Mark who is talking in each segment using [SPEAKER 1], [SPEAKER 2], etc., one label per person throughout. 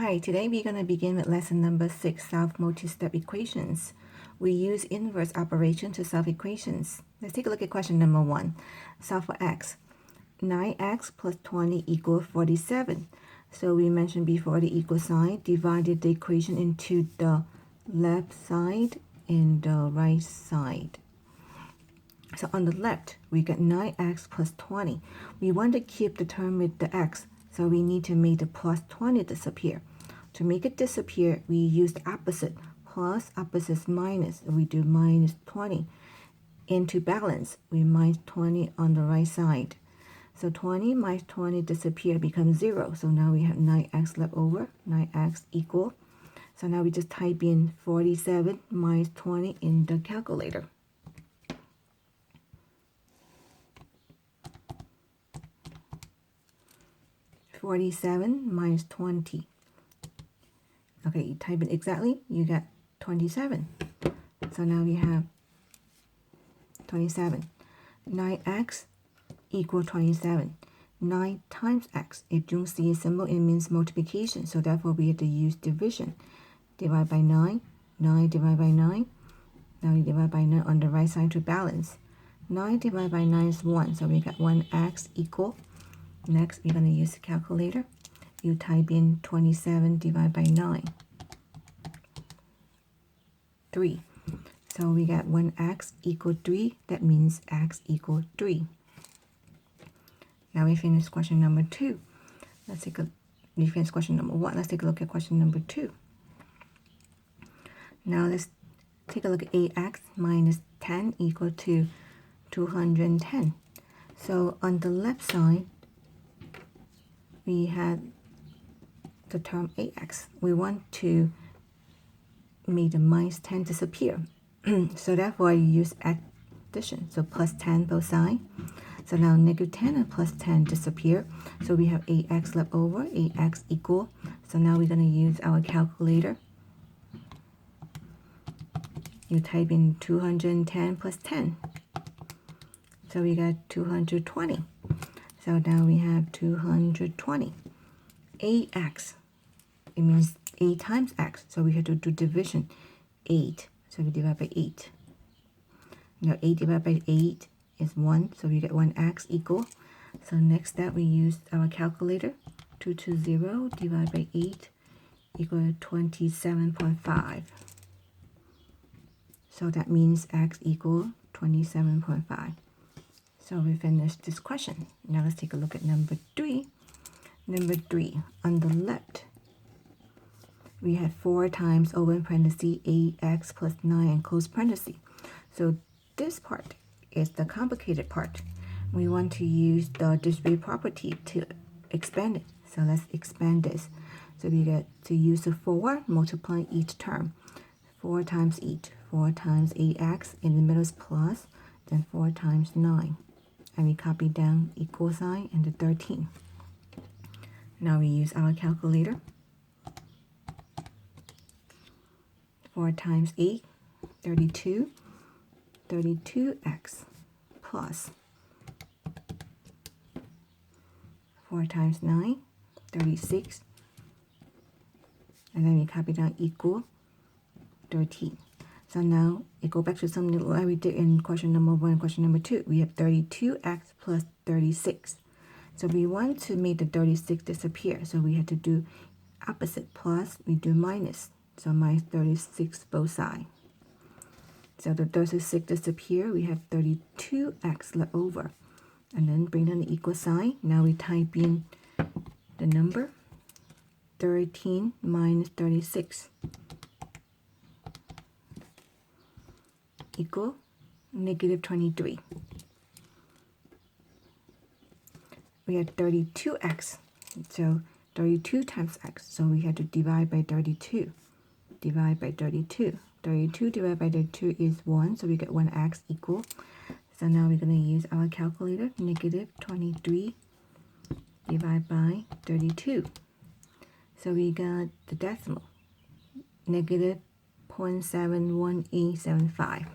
[SPEAKER 1] Hi, today we're going to begin with lesson number 6, solve multi-step equations. We use inverse operation to solve equations. Let's take a look at question number 1. Solve for x. 9x plus 20 equals 47. So we mentioned before the equal sign, divided the equation into the left side and the right side. So on the left, we got 9x plus 20. We want to keep the term with the x, so we need to make the plus 20 disappear. To make it disappear, we use the opposite. Plus opposite is minus. We do minus 20. And to balance, we minus 20 on the right side. So 20 minus 20 disappear, becomes 0. So now we have 9x left over. 9x equal. So now we just type in 47 minus 20 in the calculator. $47 minus 20. Okay, you type it exactly, you get 27. So now we have 27. 9x equal 27. 9 times x. If you don't see a symbol, it means multiplication. So therefore, we have to use division. Divide by 9. 9 divided by 9. Now we divide by 9 on the right side to balance. 9 divided by 9 is 1. So we got 1x equal. Next, we're going to use the calculator. You type in 27 divided by 9. 3. So we got 1x equal 3. That means x equal 3. Now we finish question number 2. We finished question number 1. Let's take a look at question number 2. Now let's take a look at ax minus 10 equal to 210. So on the left side, we had the term ax. We want to make the minus 10 disappear. So therefore, I use addition. So plus 10 both sides. So now negative 10 and plus 10 disappear. So we have ax left over, ax equal. So now we're going to use our calculator. You type in 210 plus 10. So we got 220. So now we have 220. Ax, it means 8 times x. So we have to do division. 8. So we divide by 8. Now 8 divided by 8 is 1. So we get 1x equal. So next step, we use our calculator. 220 divided by 8 equal 27.5. So that means x equal 27.5. So we finished this question. Now let's take a look at number 3. Number 3, on the left, we had 4 times open parenthesis ax plus 9 and close parenthesis. So this part is the complicated part. We want to use the display property to expand it. So let's expand this. So we get to use the 4, multiply each term. 4 times each. 4 times ax, in the middle is plus, then 4 times 9. And we copy down equal sign and the 13. Now we use our calculator. 4 times 8, 32. 32x plus 4 times 9, 36. And then we copy down equal 13. So now it goes back to something like we did in question number 1 and question number 2. We have 32x plus 36. So we want to make the 36 disappear. So we have to do opposite. Plus, we do minus. So minus 36 both sides. So the 36 disappear. We have 32x left over. And then bring down the equal sign. Now we type in the number. 13 minus 36. Equal negative 23. We have 32x. So 32 times x. So we have to divide by 32. Divide by 32. 32 divided by 32 is 1. So we get 1x equal. So now we're going to use our calculator. Negative 23 divided by 32. So we got the decimal. Negative 0.71875.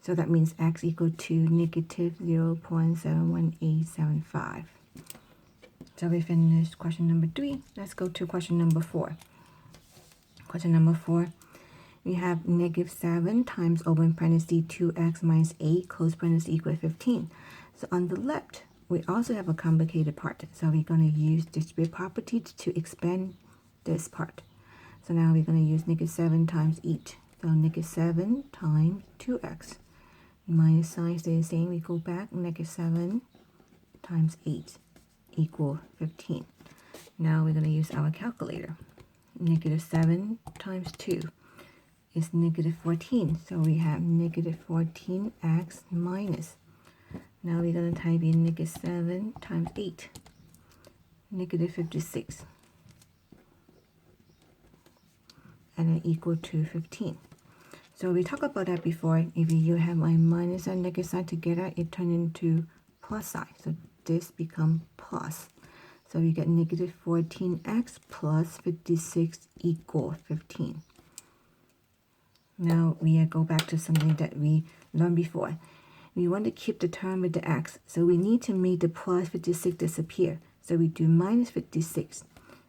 [SPEAKER 1] So that means x equal to negative 0.71875. So we finished question number 3. Let's go to question number 4. Question number 4. We have negative 7 times open parenthesis 2x minus 8 close parenthesis equal 15. So on the left, we also have a complicated part. So we're going to use distributive property to expand this part. So now we're going to use negative 7 times each. So negative 7 times 2x. Minus sign stays the same. We go back. Negative 7 times 8 equal 15. Now we're going to use our calculator. Negative 7 times 2 is negative 14. So we have negative 14x minus. Now we're going to type in negative 7 times 8. Negative 56. And then equal to 15. So we talked about that before. If you have a minus and negative sign together, it turns into plus sign. So this becomes plus. So we get negative 14x plus 56 equal 15. Now we go back to something that we learned before. We want to keep the term with the x. So we need to make the plus 56 disappear. So we do minus 56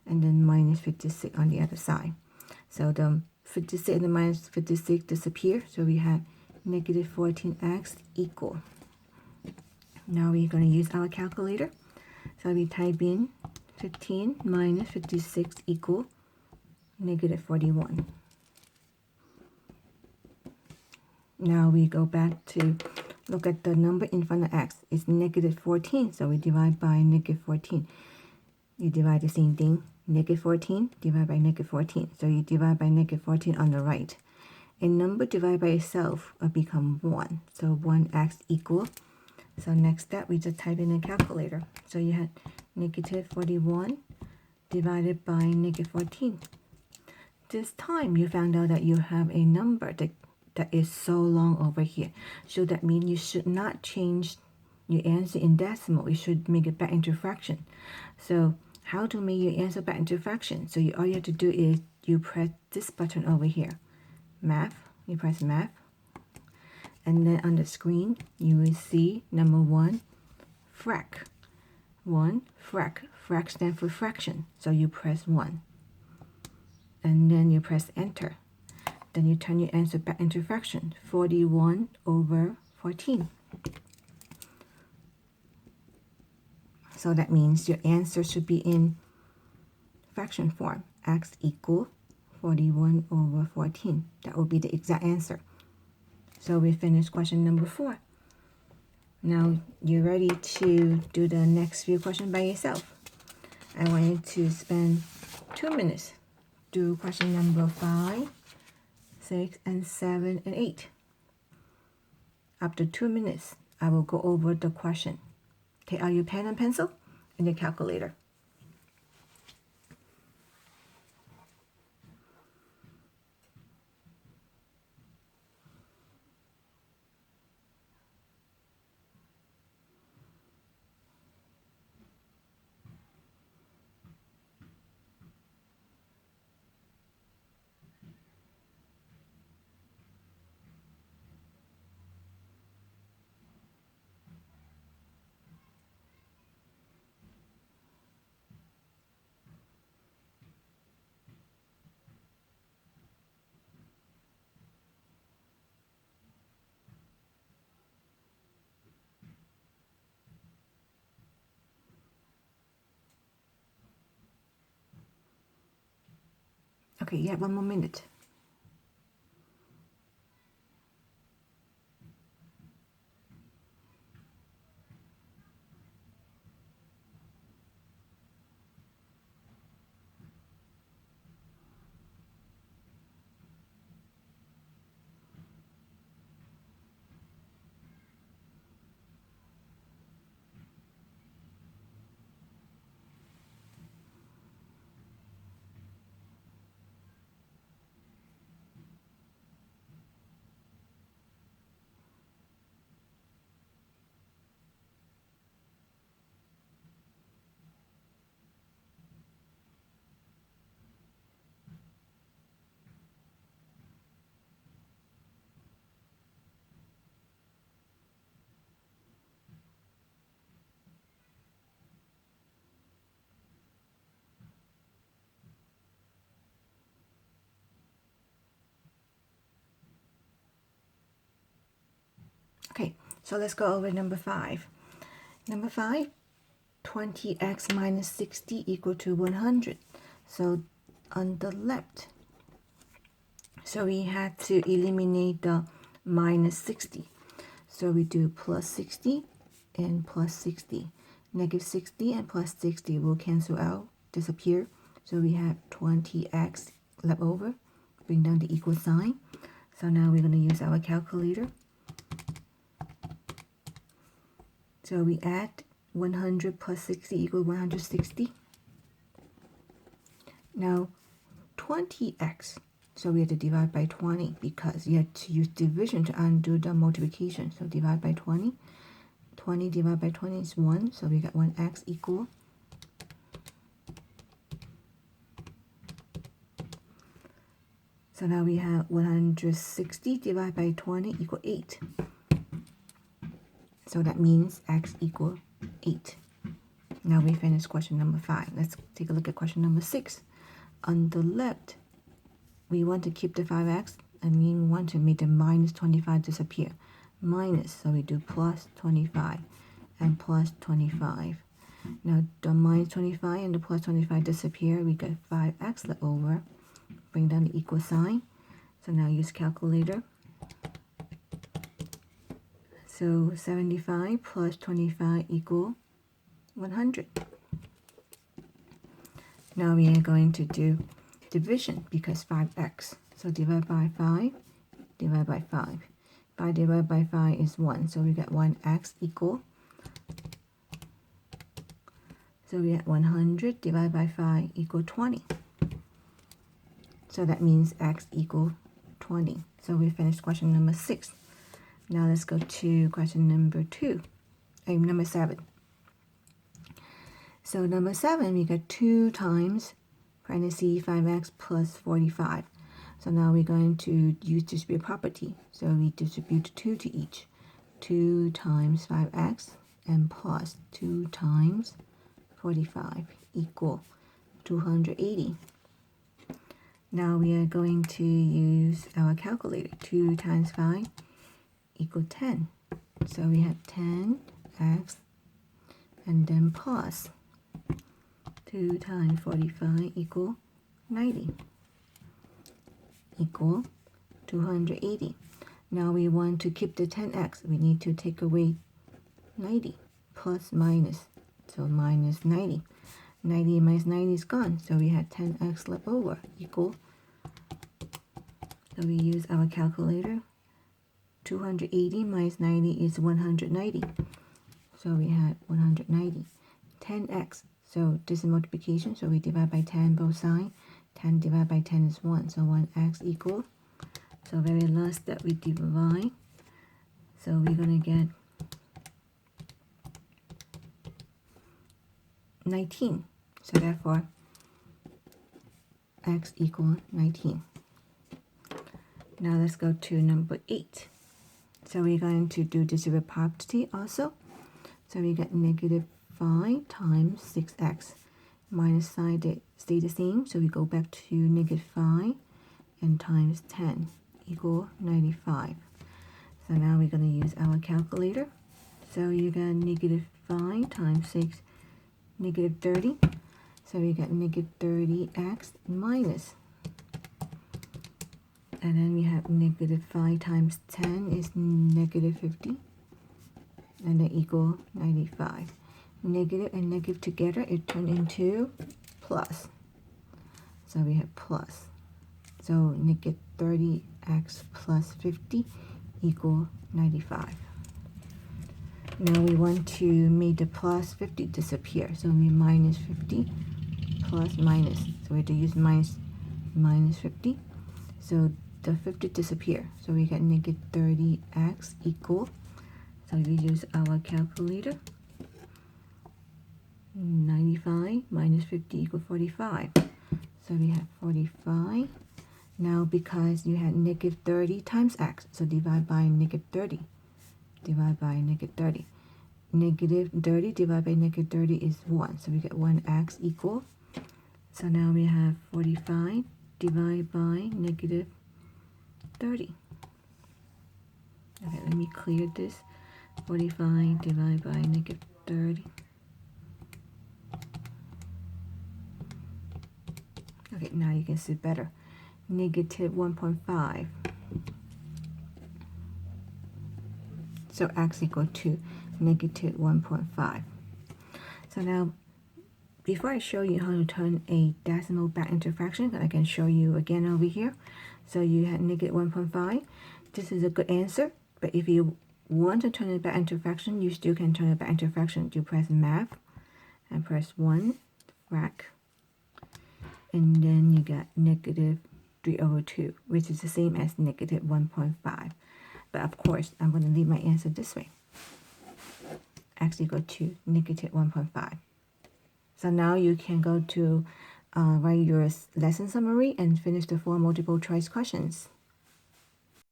[SPEAKER 1] and then minus 56 on the other side. So the 56 and the minus 56 disappear. So we have negative 14x equal. Now we're going to use our calculator. So we type in 15 minus 56 equal negative 41. Now we go back to look at the number in front of x. It's negative 14. So we divide by negative 14. You divide the same thing. Negative 14 divided by negative 14. So you divide by negative 14 on the right. A number divided by itself will become 1. So 1x equal. So next step, we just type in a calculator. So you had negative 41 divided by negative 14. This time you found out that you have a number that is so long over here. So that means you should not change your answer in decimal. You should make it back into fraction. So how to make your answer back into fraction? So all you have to do is you press this button over here. Math. You press math. And then on the screen, you will see number 1, frac. 1, frac. Frac stands for fraction. So you press 1. And then you press enter. Then you turn your answer back into fraction. 41 over 14. So that means your answer should be in fraction form. X equal 41 over 14. That will be the exact answer. So we finished question number 4. Now you're ready to do the next few questions by yourself. I want you to spend 2 minutes. Do question number 5, 6, and 7, and 8. After 2 minutes, I will go over the question. Take out your pen and pencil and your calculator. Okay, you have 1 more minute. So let's go over number 5. Number 5, 20x minus 60 equal to 100. So on the left, so we had to eliminate the minus 60. So we do plus 60 and plus 60. Negative 60 and plus 60 will cancel out, disappear. So we have 20x left over. Bring down the equal sign. So now we're going to use our calculator. So we add 100 plus 60 equals 160. Now 20x. So we have to divide by 20 because you have to use division to undo the multiplication. So divide by 20. 20 divided by 20 is 1. So we got 1x equal. So now we have 160 divided by 20 equal 8. So that means x equal 8. Now we finish question number 5. Let's take a look at question number 6. On the left, we want to keep the 5x, and we want to make the minus 25 disappear. Minus, so we do plus 25 and plus 25. Now the minus 25 and the plus 25 disappear. We get 5x left over. Bring down the equal sign. So now use calculator. So 75 plus 25 equal 100. Now we are going to do division because 5x. So divide by 5, divide by 5. 5 divided by 5 is 1. So we get 1x equal. So we get 100 divided by 5 equal 20. So that means x equal 20. So we finished question number 6. Now let's go to question number 7. So number 7, we got 2 times parentheses 5x plus 45. So now we're going to use distribute property. So we distribute 2 to each. 2 times 5x and plus 2 times 45 equal 280. Now we are going to use our calculator. 2 times 5 equal 10. So we have 10x and then plus 2 times 45 equal 90 equal 280. Now we want to keep the 10x. We need to take away 90 plus minus. So minus 90. 90 minus 90 is gone. So we had 10x left over equal. So we use our calculator. 280 minus 90 is 190. So we had 190. 10x. So this is multiplication. So we divide by 10 both sides. 10 divided by 10 is 1. So 1x equal. So very last step we divide. So we're going to get 19. So therefore, x equal 19. Now let's go to number 8. So we're going to do distribute property also. So we get negative 5 times 6x. Minus sign stay the same. So we go back to negative 5 and times 10 equal 95. So now we're going to use our calculator. So you get negative 5 times 6, negative 30. So we get negative 30x minus. And then we have negative 5 times 10 is negative 50. And then equal 95. Negative and negative together, it turned into plus. So we have plus. So negative 30x plus 50 equal 95. Now we want to make the plus 50 disappear. So we minus 50 plus minus. So we have to use minus 50. So the 50 disappear. So we get negative 30x equal. So we use our calculator. 95 minus 50 equal 45. So we have 45. Now because you had negative 30 times x, so divide by negative 30. Divide by negative 30. Negative 30 divided by negative 30 is 1. So we get 1x equal. So now we have 45 divided by negative 30. Okay, let me clear this. 45 divided by negative 30. Okay, now you can see better. Negative 1.5. So x equal to negative 1.5. So now, before I show you how to turn a decimal back into fraction, I can show you again over here. So you had negative 1.5. This is a good answer, but if you want to turn it back into fraction, you still can turn it back into fraction. You press math and press 1, frac, and then you got negative 3/2, which is the same as negative 1.5. But of course, I'm going to leave my answer this way. X equal to negative 1.5. So now you can go to write your lesson summary and finish the 4 multiple choice questions.